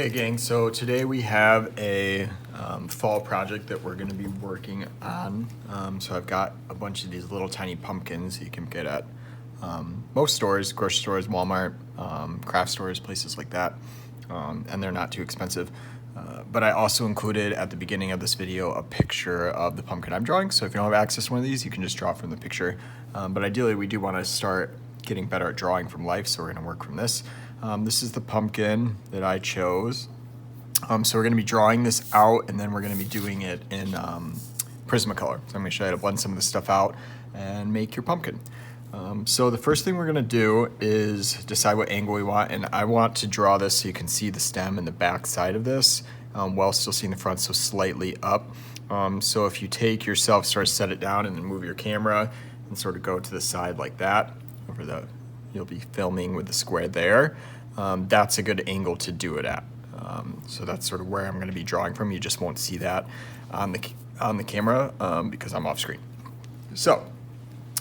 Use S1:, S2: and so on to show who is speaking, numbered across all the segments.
S1: Hey gang, so today we have a fall project that we're going to be working on. So I've got a bunch of these little tiny pumpkins you can get at most stores, grocery stores, Walmart, craft stores, places like that, and they're not too expensive. But I also included at the beginning of this video a picture of the pumpkin I'm drawing, so if you don't have access to one of these, you can just draw from the picture. But ideally we do want to start getting better at drawing from life, so we're going to work from this. This is the pumpkin that I chose. So we're going to be drawing this out, and then we're going to be doing it in Prismacolor. So I'm going to show you how to blend some of this stuff out and make your pumpkin. So the first thing we're going to do is decide what angle we want, and I want to draw this so you can see the stem and the back side of this while still seeing the front, so slightly up. So if you take yourself, sort of set it down and then move your camera and sort of go to the side like that, you'll be filming with the square there. That's a good angle to do it at. So that's sort of where I'm going to be drawing from. You just won't see that on the camera because I'm off screen. So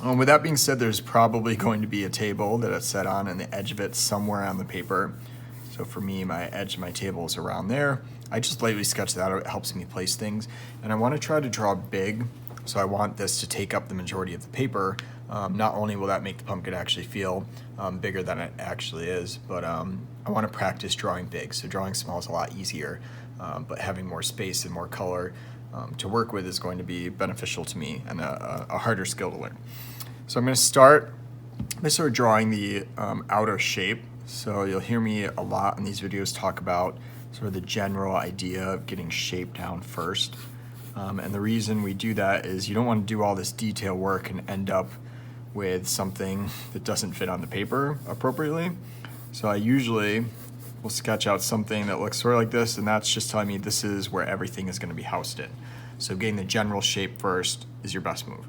S1: with that being said, there's probably going to be a table that it's set on, and the edge of it somewhere on the paper. So for me, my edge of my table is around there. I just lightly sketch that out. It helps me place things, and I want to try to draw big. So I want this to take up the majority of the paper. Not only will that make the pumpkin actually feel bigger than it actually is, but I want to practice drawing big. So drawing small is a lot easier, but having more space and more color to work with is going to be beneficial to me and a harder skill to learn. So I'm going to start by sort of drawing the outer shape. So you'll hear me a lot in these videos talk about sort of the general idea of getting shape down first. And the reason we do that is you don't want to do all this detail work and end up with something that doesn't fit on the paper appropriately. So I usually will sketch out something that looks sort of like this, and that's just telling me this is where everything is going to be housed in. So getting the general shape first is your best move.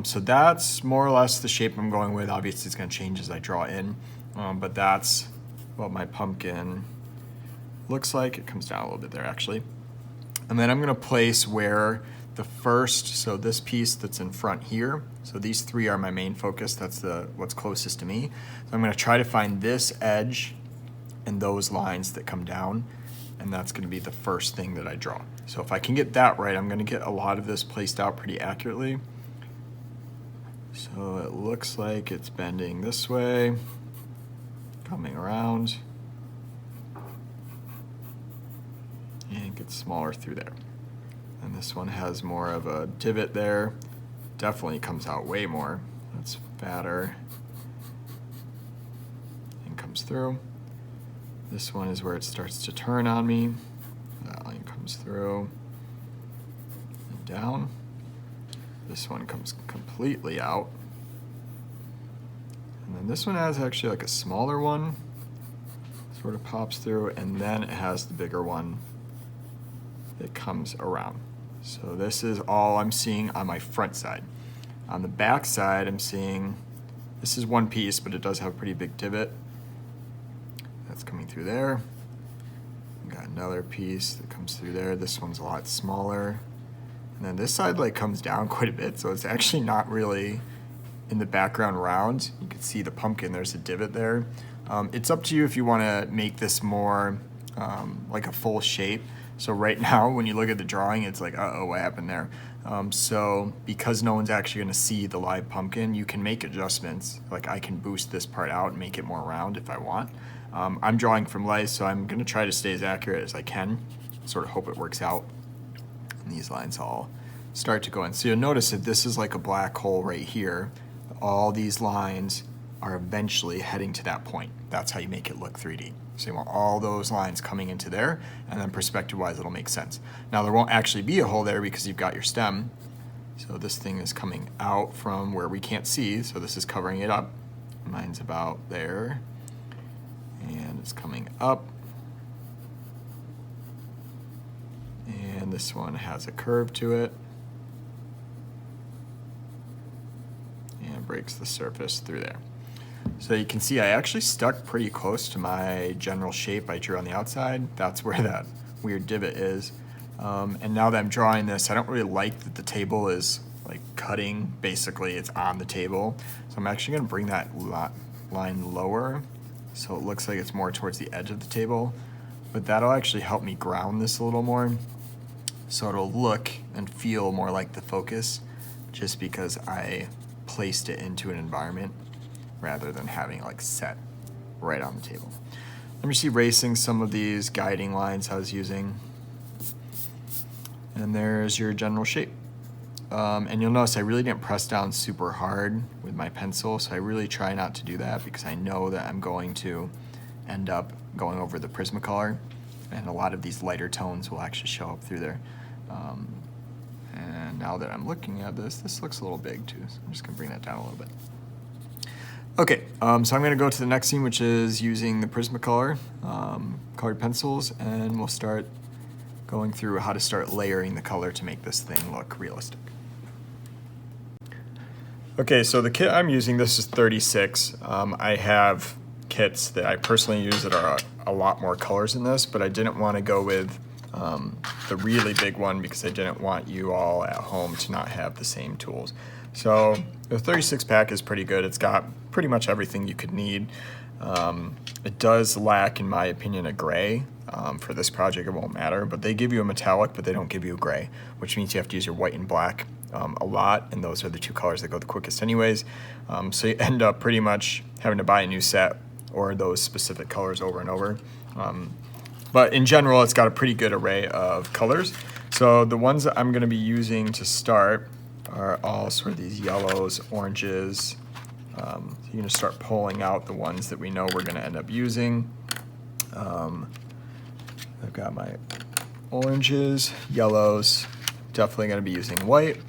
S1: So that's more or less the shape I'm going with. Obviously it's going to change as I draw in, but that's what my pumpkin looks like. It comes down a little bit there actually. And then I'm going to place where the first, so this piece that's in front here, so these three are my main focus. That's what's closest to me. So I'm going to try to find this edge and those lines that come down, and that's going to be the first thing that I draw. So if I can get that right, I'm going to get a lot of this placed out pretty accurately. So it looks like it's bending this way, coming around, and it gets smaller through there. And this one has more of a divot there. Definitely comes out way more. That's fatter and comes through. This one is where it starts to turn on me. That line comes through and down. This one comes completely out. And then this one has actually like a smaller one, sort of pops through, and then it has the bigger one that comes around. So this is all I'm seeing on my front side. On the back side, I'm seeing, this is one piece, but it does have a pretty big divot. That's coming through there. We've got another piece that comes through there. This one's a lot smaller. And then this side like comes down quite a bit, so it's actually not really in the background round. You can see the pumpkin, there's a divot there. It's up to you if you want to make this more like a full shape. So right now, when you look at the drawing, it's like, uh-oh, what happened there? So because no one's actually going to see the live pumpkin, you can make adjustments. Like I can boost this part out and make it more round if I want. I'm drawing from life, so I'm going to try to stay as accurate as I can. Sort of hope it works out. And these lines all start to go in. So you'll notice that this is like a black hole right here. All these lines are eventually heading to that point. That's how you make it look 3D. So you want all those lines coming into there, and then perspective-wise, it'll make sense. Now there won't actually be a hole there because you've got your stem. So this thing is coming out from where we can't see, so this is covering it up. Mine's about there, and it's coming up. And this one has a curve to it. And breaks the surface through there. So you can see I actually stuck pretty close to my general shape I drew on the outside. That's where that weird divot is. And now that I'm drawing this, I don't really like that the table is like cutting. Basically, it's on the table. So I'm actually going to bring that line lower so it looks like it's more towards the edge of the table. but that'll actually help me ground this a little more. So it'll look and feel more like the focus just because I placed it into an environment rather than having it like set right on the table. I'm just erasing some of these guiding lines I was using. And there's your general shape. And you'll notice I really didn't press down super hard with my pencil, so I really try not to do that because I know that I'm going to end up going over the Prismacolor, and a lot of these lighter tones will actually show up through there. And now that I'm looking at this looks a little big too, so I'm just gonna bring that down a little bit. Okay, so I'm gonna go to the next scene, which is using the Prismacolor colored pencils, and we'll start going through how to start layering the color to make this thing look realistic. Okay, so the kit I'm using, this is 36. I have kits that I personally use that are a lot more colors than this, but I didn't want to go with the really big one because I didn't want you all at home to not have the same tools. So the 36 pack is pretty good. It's got pretty much everything you could need. It does lack, in my opinion, a gray. For this project, it won't matter, but they give you a metallic, but they don't give you a gray, which means you have to use your white and black a lot, and those are the two colors that go the quickest anyways. So you end up pretty much having to buy a new set or those specific colors over and over. But in general, it's got a pretty good array of colors. So the ones that I'm gonna be using to start are all sort of these yellows, oranges. So you're gonna start pulling out the ones that we know we're gonna end up using. I've got my oranges, yellows, definitely gonna be using white.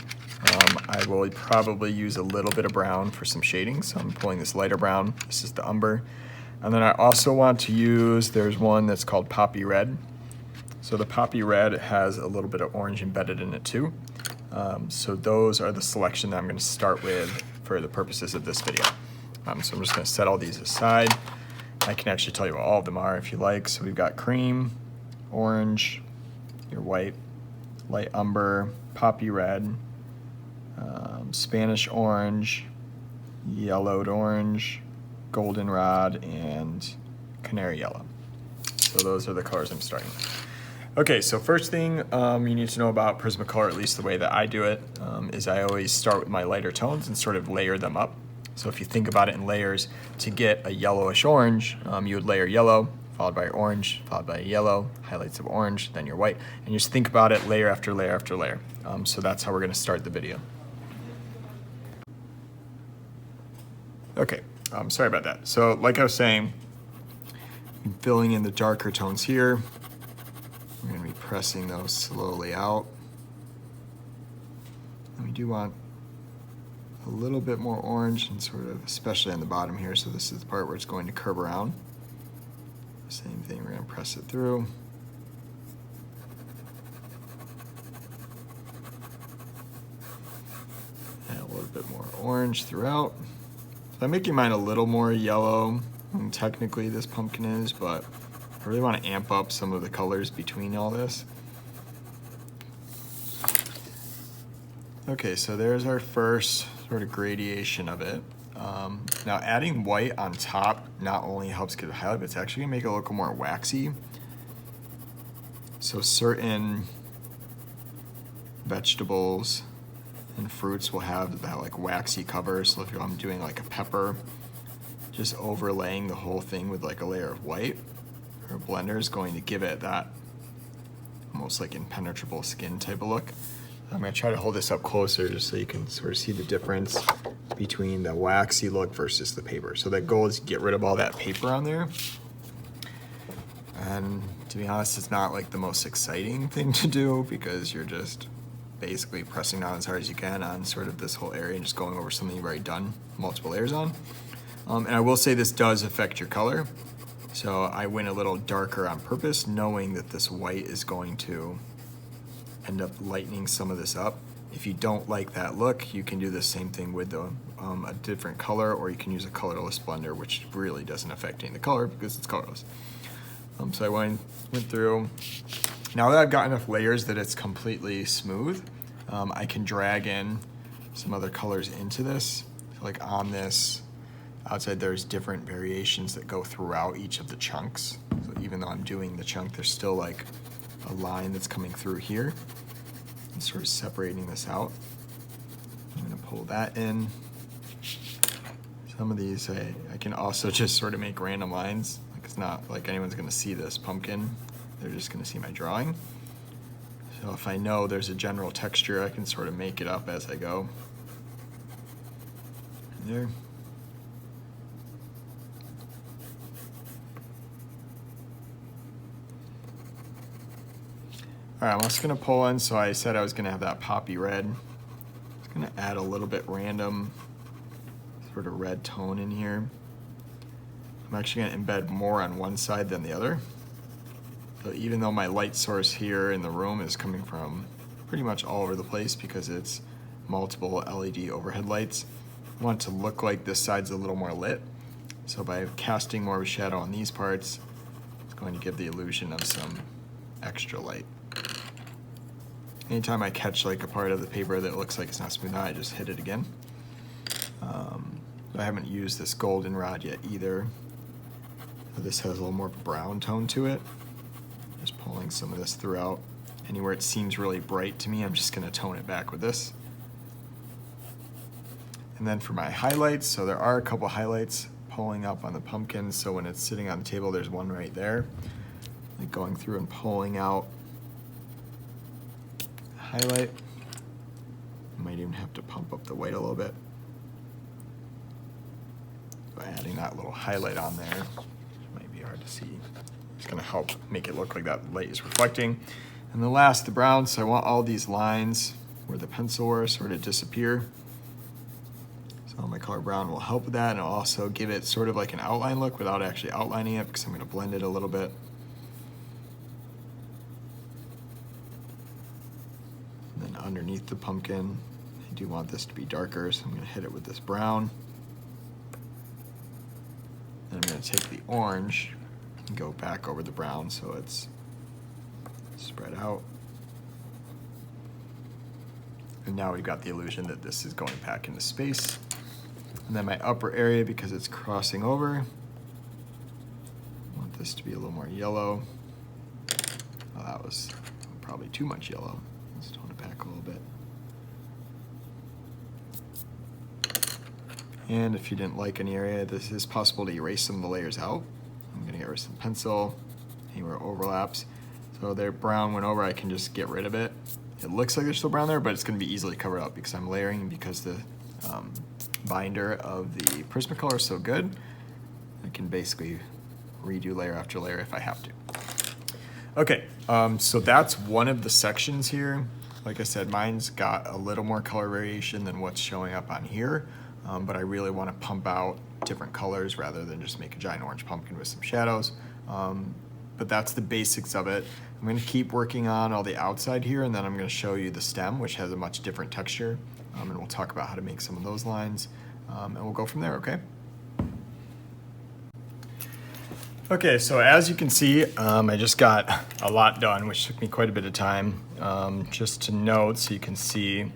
S1: I will probably use a little bit of brown for some shading, so I'm pulling this lighter brown. This is the umber. And then I also want to use, there's one that's called Poppy Red. So the Poppy Red has a little bit of orange embedded in it too. So those are the selection that I'm gonna start with for the purposes of this video. So I'm just gonna set all these aside. I can actually tell you what all of them are if you like. So we've got cream, orange, your white, light umber, poppy red, Spanish orange, yellowed orange, goldenrod, and canary yellow. So those are the colors I'm starting with. Okay, so first thing you need to know about Prismacolor, at least the way that I do it, is I always start with my lighter tones and sort of layer them up. So if you think about it in layers, to get a yellowish orange, you would layer yellow, followed by orange, followed by yellow, highlights of orange, then your white, and you just think about it layer after layer after layer. So that's how we're gonna start the video. Okay, sorry about that. So like I was saying, I'm filling in the darker tones here. We're gonna be pressing those slowly out. And we do want a little bit more orange, and sort of, especially on the bottom here, so this is the part where it's going to curve around. Same thing, we're gonna press it through. And a little bit more orange throughout. So I'm making mine a little more yellow than technically this pumpkin is, but I really want to amp up some of the colors between all this. Okay, so there's our first sort of gradation of it. Now adding white on top not only helps get a highlight, but it's actually gonna make it look more waxy. So certain vegetables and fruits will have that like waxy cover. So if I'm doing like a pepper, just overlaying the whole thing with like a layer of white or a blender is going to give it that almost like impenetrable skin type of look. I'm gonna try to hold this up closer just so you can sort of see the difference between the waxy look versus the paper. So the goal is to get rid of all that paper on there. And to be honest, it's not like the most exciting thing to do because you're just basically pressing down as hard as you can on sort of this whole area and just going over something you've already done multiple layers on. And I will say this does affect your color. So I went a little darker on purpose, knowing that this white is going to end up lightening some of this up. If you don't like that look, you can do the same thing with a different color, or you can use a colorless blender, which really doesn't affect any of the color because it's colorless. So I went through. Now that I've got enough layers that it's completely smooth, I can drag in some other colors into this. Like on this outside there's different variations that go throughout each of the chunks. So even though I'm doing the chunk, there's still like a line that's coming through here and sort of separating this out. I'm gonna pull that in. Some of these I can also just sort of make random lines. Like it's not like anyone's gonna see this pumpkin. They're just gonna see my drawing. So if I know there's a general texture, I can sort of make it up as I go. There. All right, I'm also gonna pull in, so I said I was gonna have that poppy red. I'm just gonna add a little bit random sort of red tone in here. I'm actually gonna embed more on one side than the other. So even though my light source here in the room is coming from pretty much all over the place because it's multiple LED overhead lights, I want it to look like this side's a little more lit. So by casting more of a shadow on these parts, it's going to give the illusion of some extra light. Anytime I catch like a part of the paper that looks like it's not smooth out, I just hit it again. I haven't used this goldenrod yet either. This has a little more of a brown tone to it. Just pulling some of this throughout. Anywhere it seems really bright to me, I'm just gonna tone it back with this. And then for my highlights, so there are a couple highlights pulling up on the pumpkin, so when it's sitting on the table, there's one right there. Like going through and pulling out a highlight. Might even have to pump up the white a little bit. By adding that little highlight on there, it might be hard to see. It's gonna help make it look like that light is reflecting. And the last, the brown, so I want all these lines where the pencil were sort of disappear. So my color brown will help with that, and it'll also give it sort of like an outline look without actually outlining it because I'm gonna blend it a little bit. And then underneath the pumpkin, I do want this to be darker, so I'm gonna hit it with this brown. Then I'm gonna take the orange and go back over the brown so it's spread out. And now we've got the illusion that this is going back into space. And then my upper area, because it's crossing over, I want this to be a little more yellow. Oh, that was probably too much yellow. Let's tone it back a little bit. And if you didn't like any area, this is possible to erase some of the layers out. I'm gonna get rid of some pencil, anywhere it overlaps. So their brown went over, I can just get rid of it. It looks like there's still brown there, but it's gonna be easily covered up because I'm layering, because the binder of the Prismacolor is so good, I can basically redo layer after layer if I have to. Okay, so that's one of the sections here. Like I said, mine's got a little more color variation than what's showing up on here. But I really want to pump out different colors rather than just make a giant orange pumpkin with some shadows. But that's the basics of it. I'm going to keep working on all the outside here, and then I'm going to show you the stem, which has a much different texture. And we'll talk about how to make some of those lines, and we'll go from there, okay? Okay, so as you can see, I just got a lot done, which took me quite a bit of time. Just to note, so you can see,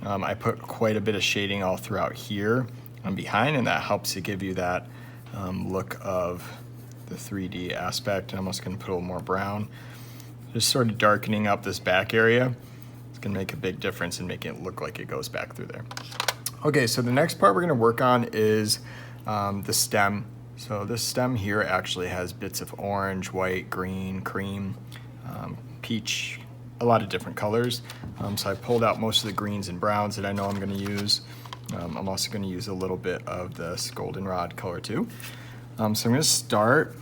S1: I put quite a bit of shading all throughout here and behind, and that helps to give you that look of the 3D aspect. And I'm also gonna put a little more brown. Just sort of darkening up this back area. It's gonna make a big difference in making it look like it goes back through there. Okay, so the next part we're gonna work on is the stem. So this stem here actually has bits of orange, white, green, cream, peach, a lot of different colors. So I pulled out most of the greens and browns that I know I'm gonna use. I'm also gonna use a little bit of this goldenrod color too. So I'm gonna start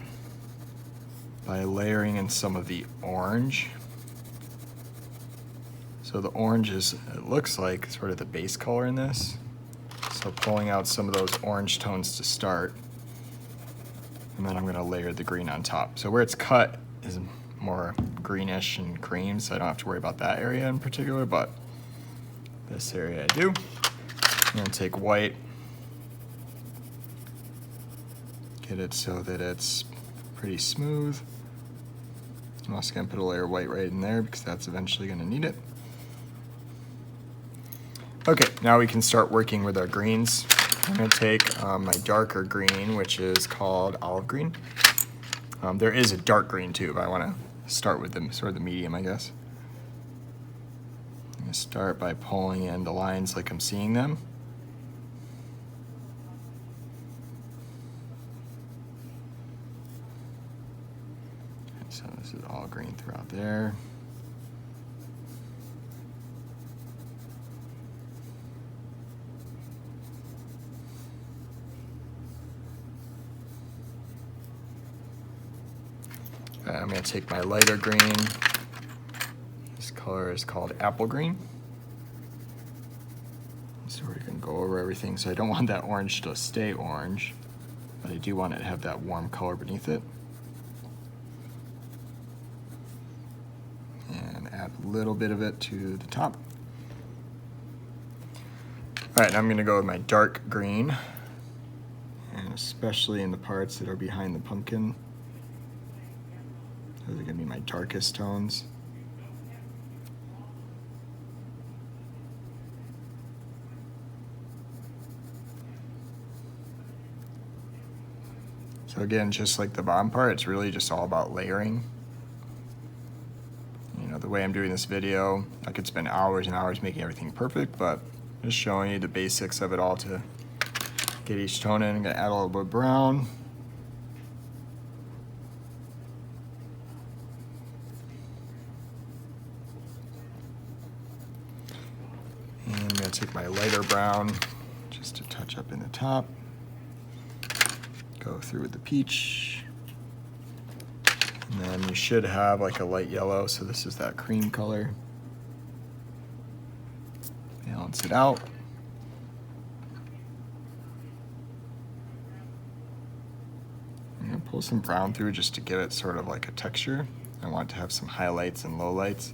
S1: by layering in some of the orange. So the orange is, it looks like sort of the base color in this. So pulling out some of those orange tones to start. And then I'm gonna layer the green on top. So where it's cut is more greenish and cream, so I don't have to worry about that area in particular, but this area I do. I'm gonna take white, get it so that it's pretty smooth. I'm also gonna put a layer of white right in there because that's eventually gonna need it. Okay, now we can start working with our greens. I'm going to take my darker green, which is called olive green. There is a dark green too, but I want to start with the sort of the medium, I guess. I'm going to start by pulling in the lines like I'm seeing them. Okay, so this is all green throughout there. I'm going to take my lighter green. This color is called apple green. So we're going to go over everything. So I don't want that orange to stay orange, but I do want it to have that warm color beneath it. And add a little bit of it to the top. All right, now I'm going to go with my dark green, and especially in the parts that are behind the pumpkin. Those are going to be my darkest tones. So again, just like the bottom part, it's really just all about layering. You know, the way I'm doing this video, I could spend hours and hours making everything perfect, but just showing you the basics of it all to get each tone in. I'm going to add a little bit of brown. Take my lighter brown just to touch up in the top. Go through with the peach. And then you should have like a light yellow, so this is that cream color. Balance it out. I'm going to pull some brown through just to give it sort of like a texture. I want to have some highlights and lowlights.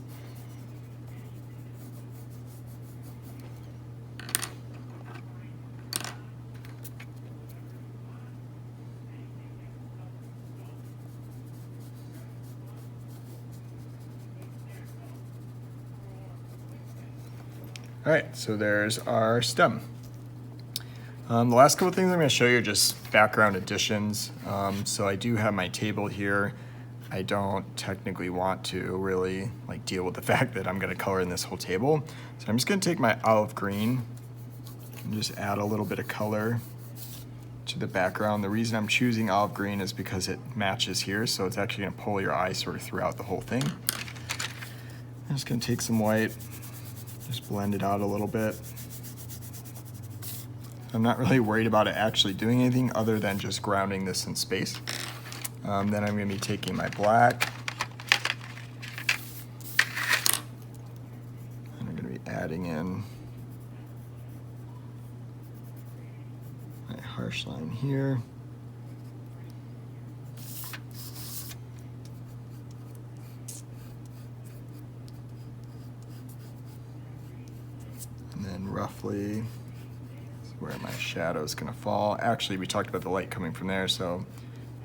S1: All right, so there's our stem. The last couple things I'm going to show you are just background additions. So I do have my table here. I don't technically want to really like deal with the fact that I'm going to color in this whole table. So I'm just going to take my olive green and just add a little bit of color to the background. The reason I'm choosing olive green is because it matches here, so it's actually going to pull your eye sort of throughout the whole thing. I'm just going to take some white. Just blend it out a little bit. I'm not really worried about it actually doing anything other than just grounding this in space. Then I'm going to be taking my black. And I'm going to be adding in my harsh line here. And then roughly where my shadow is going to fall. Actually, we talked about the light coming from there, so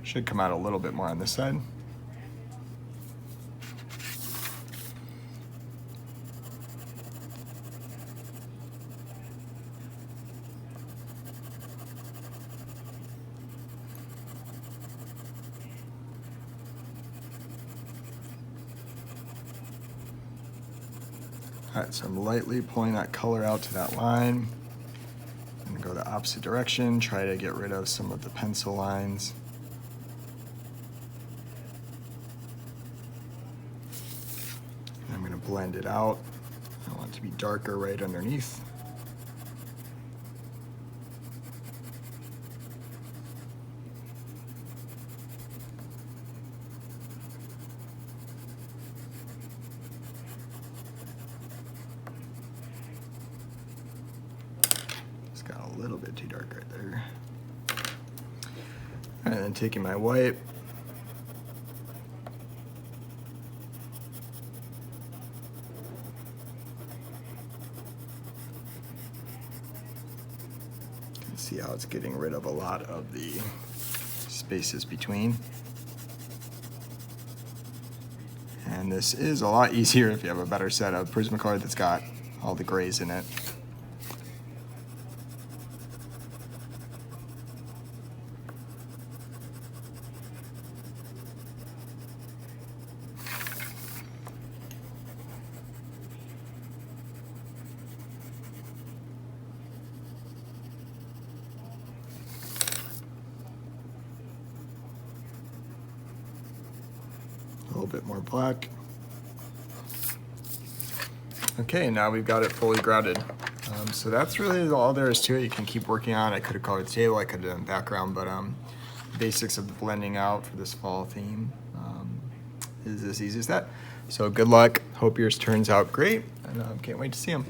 S1: it should come out a little bit more on this side. All right, so I'm lightly pulling that color out to that line. I'm gonna go the opposite direction, try to get rid of some of the pencil lines. And I'm gonna blend it out. I want it to be darker right underneath. Got a little bit too dark right there. And then taking my white, you can see how it's getting rid of a lot of the spaces between. And this is a lot easier if you have a better set of Prismacolor that's got all the grays in it. little bit more black. Okay, now we've got it fully grounded. So that's really all there is to it. You can keep working on it. I could have colored the table, I could have done background, but basics of blending out for this fall theme is as easy as that. So good luck. Hope yours turns out great, and can't wait to see them.